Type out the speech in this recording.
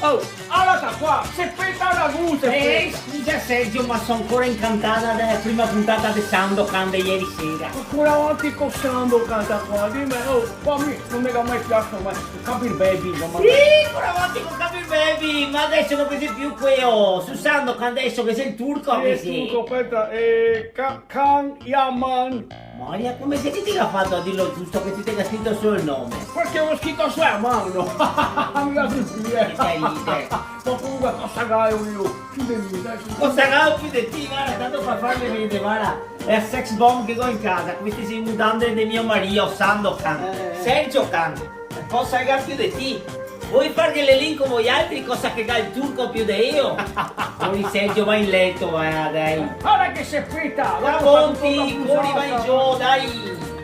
Oh, allora qua, se peta la luce. Scusa Sergio, ma sono ancora incantata della prima puntata di Sandokan di ieri sera. Ancora avanti con Sandokan qua, dimmi, oh, qua non mi ha mai piaciuto, ma capire baby, insomma. Sì, ancora avanti con Capri Baby, ma adesso non vedi più quello. Su Sandokan adesso che sei il turco, che sei? Tu aspetta, Kan Yaman. Maria, come sei che ti ha fatto a dirlo giusto che ti tenga scritto solo il nome? Perché ho scritto sulla mano? Mi ha detto Che sei ride? ma comunque cosa gaio io? Chiudemi, dai. Cosa cavo più di te, guarda, tanto per farmi vedere, guarda, è il sex bomb che ho in casa, questi sono i mutande di mio marito, Sandokan, Sergio Khan, cosa cagare più di te? Vuoi fare l'elenco voi altri, cosa che il turco più di io? Fuori Sergio, vai in letto, dai. Guarda che sei fritta! Racconti, fuori vai giù, dai.